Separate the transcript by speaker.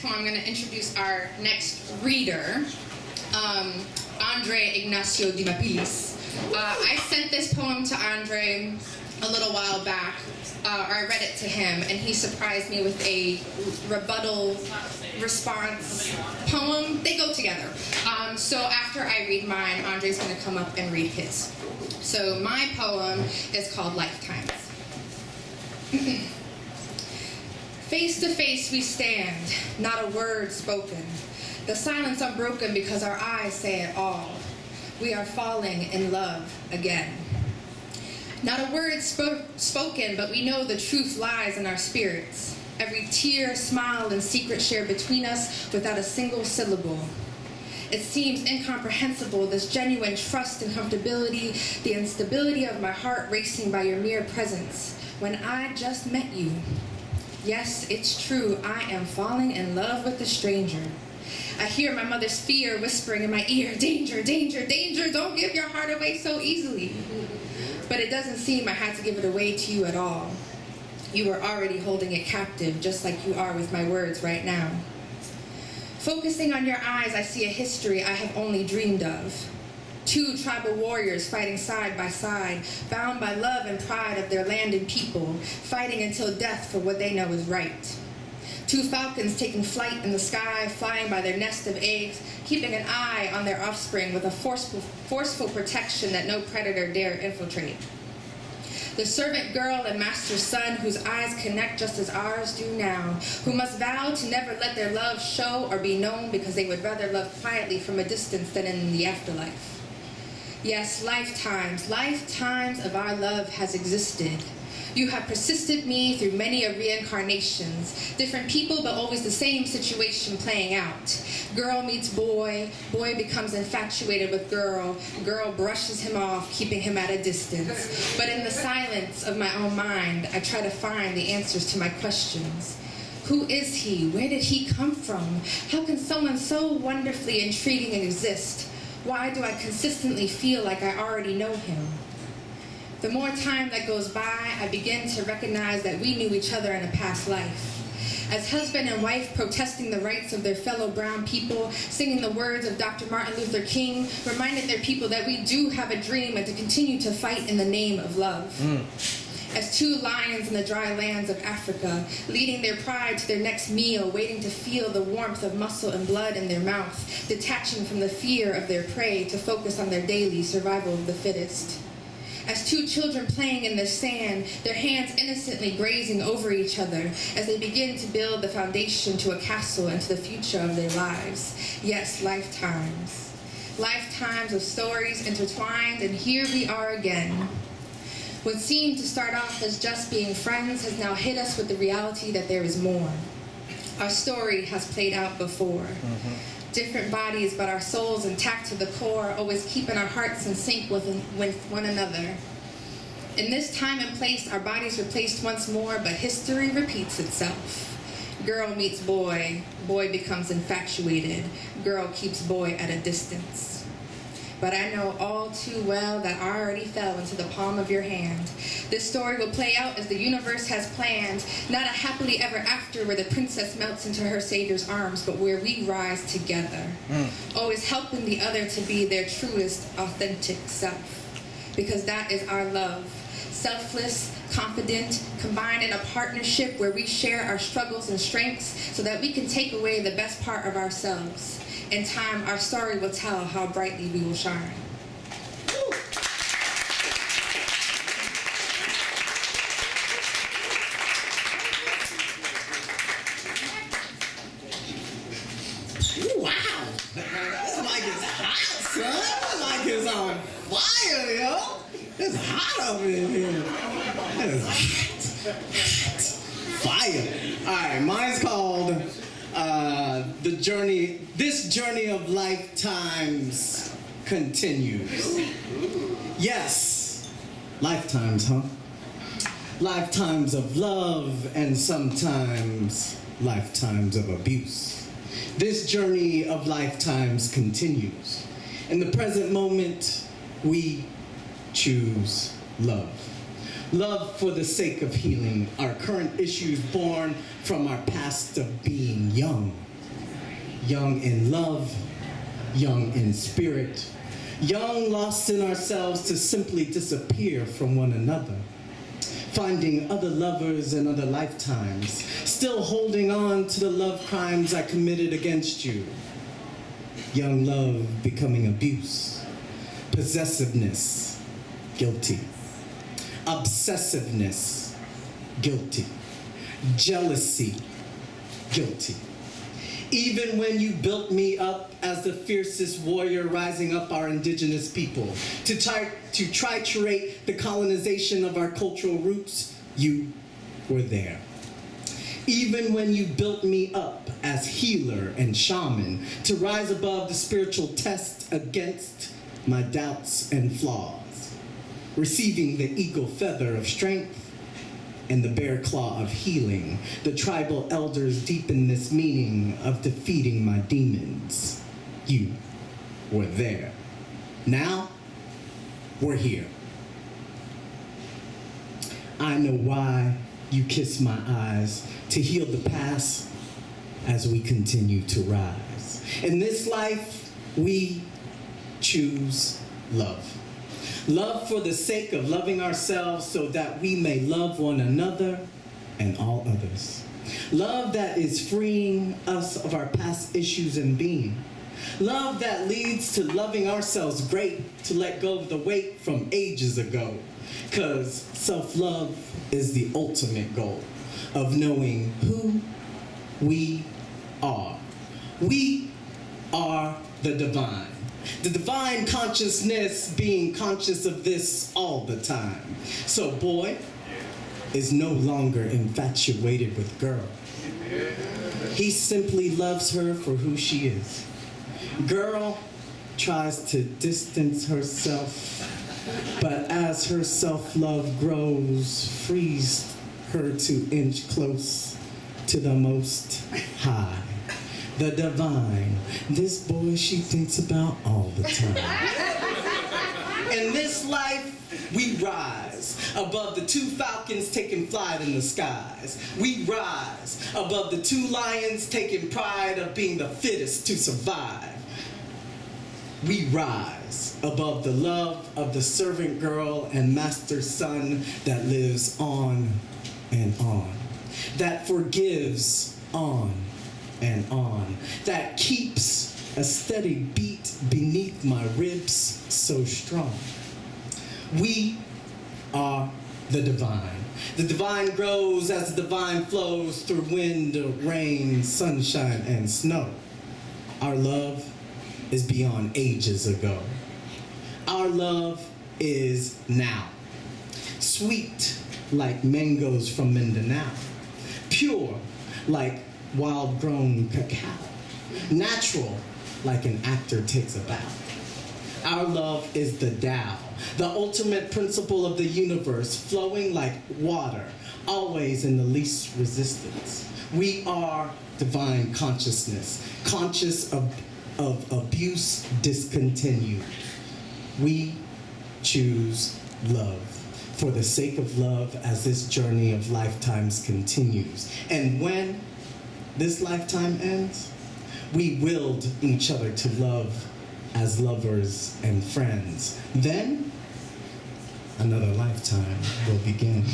Speaker 1: poem, I'm going to introduce our next reader, Andre Ignacio Di Mapilis. I sent this poem to Andre a little while back, or I read it to him, and he surprised me with a rebuttal response poem. They go together. So after I read mine, Andre's going to come up and read his. So my poem is called Lifetimes. Face to face we stand, not a word spoken. The silence unbroken because our eyes say it all. We are falling in love again. Not a word spoken, but we know the truth lies in our spirits. Every tear, smile, and secret shared between us without a single syllable. It seems incomprehensible, this genuine trust and comfortability, the instability of my heart racing by your mere presence. When I just met you. Yes, it's true, I am falling in love with a stranger. I hear my mother's fear whispering in my ear, danger, danger, danger, don't give your heart away so easily. But it doesn't seem I had to give it away to you at all. You were already holding it captive, just like you are with my words right now. Focusing on your eyes, I see a history I have only dreamed of. Two tribal warriors fighting side by side, bound by love and pride of their land and people, fighting until death for what they know is right. Two falcons taking flight in the sky, flying by their nest of eggs, keeping an eye on their offspring with a forceful protection that no predator dare infiltrate. The servant girl and master's son whose eyes connect just as ours do now, who must vow to never let their love show or be known because they would rather love quietly from a distance than in the afterlife. Yes, lifetimes of our love has existed. You have persisted me through many of reincarnations. Different people, but always the same situation playing out. Girl meets boy, boy becomes infatuated with girl, girl brushes him off, keeping him at a distance. But in the silence of my own mind, I try to find the answers to my questions. Who is he? Where did he come from? How can someone so wonderfully intriguing exist? Why do I consistently feel like I already know him? The more time that goes by, I begin to recognize that we knew each other in a past life. As husband and wife protesting the rights of their fellow brown people, singing the words of Dr. Martin Luther King, reminded their people that we do have a dream and to continue to fight in the name of love. As two lions in the dry lands of Africa, leading their pride to their next meal, waiting to feel the warmth of muscle and blood in their mouth, detaching from the fear of their prey to focus on their daily survival of the fittest. As two children playing in the sand, their hands innocently grazing over each other as they begin to build the foundation to a castle and to the future of their lives. Yes, lifetimes. Lifetimes of stories intertwined, and here we are again. What seemed to start off as just being friends has now hit us with the reality that there is more. Our story has played out before. Different bodies, but our souls intact to the core, always keeping our hearts in sync with one another. In this time and place, our bodies replaced once more, but history repeats itself. Girl meets boy, boy becomes infatuated, girl keeps boy at a distance. But I know all too well that I already fell into the palm of your hand. This story will play out as the universe has planned, not a happily ever after where the princess melts into her savior's arms, but where we rise together, always helping the other to be their truest, authentic self. Because that is our love. Selfless, confident, combined in a partnership where we share our struggles and strengths so that we can take away the best part of ourselves. In time, our story will tell how brightly we will shine.
Speaker 2: Ooh, wow! This mic is hot, son! This mic is on fire, yo! It's hot up in here. It is hot. Fire. Alright, mine's called This Journey of Lifetimes Continues. Yes, lifetimes, huh? Lifetimes of love and sometimes lifetimes of abuse. This journey of lifetimes continues. In the present moment, we choose love. Love for the sake of healing our current issues born from our past of being young. young in love, young in spirit, young lost in ourselves to simply disappear from one another, finding other lovers in other lifetimes, still holding on to the love crimes I committed against you. Young love becoming abuse, possessiveness, guilty, obsessiveness, guilty, jealousy, guilty. Even when you built me up as the fiercest warrior rising up our indigenous people to triturate the colonization of our cultural roots, you were there. Even when you built me up as healer and shaman to rise above the spiritual test against my doubts and flaws, receiving the eagle feather of strength and the bear claw of healing, the tribal elders deepen this meaning of defeating my demons. You were there. Now, we're here. I know why you kiss my eyes, to heal the past as we continue to rise. In this life, we choose love. Love for the sake of loving ourselves so that we may love one another and all others. Love that is freeing us of our past issues and being. Love that leads to loving ourselves great, to let go of the weight from ages ago. Because self-love is the ultimate goal of knowing who we are. We are the divine. The divine consciousness being conscious of this all the time. So boy is no longer infatuated with girl. He simply loves her for who she is. Girl tries to distance herself, but as her self-love grows, frees her to inch close to the most high. The divine, this boy she thinks about all the time. In this life, we rise above the two falcons taking flight in the skies. We rise above the two lions taking pride of being the fittest to survive. We rise above the love of the servant girl and master son that lives on and on, that forgives on and on, that keeps a steady beat beneath my ribs so strong. We are the divine. The divine grows as the divine flows through wind, rain, sunshine, and snow. Our love is beyond ages ago. Our love is now. Sweet like mangoes from Mindanao. Pure like wild-grown cacao. Natural, like an actor takes a bow. Our love is the Tao, the ultimate principle of the universe, flowing like water, always in the least resistance. We are divine consciousness, conscious of abuse discontinued. We choose love for the sake of love as this journey of lifetimes continues. And when this lifetime ends, we willed each other to love as lovers and friends. Then, another lifetime will begin.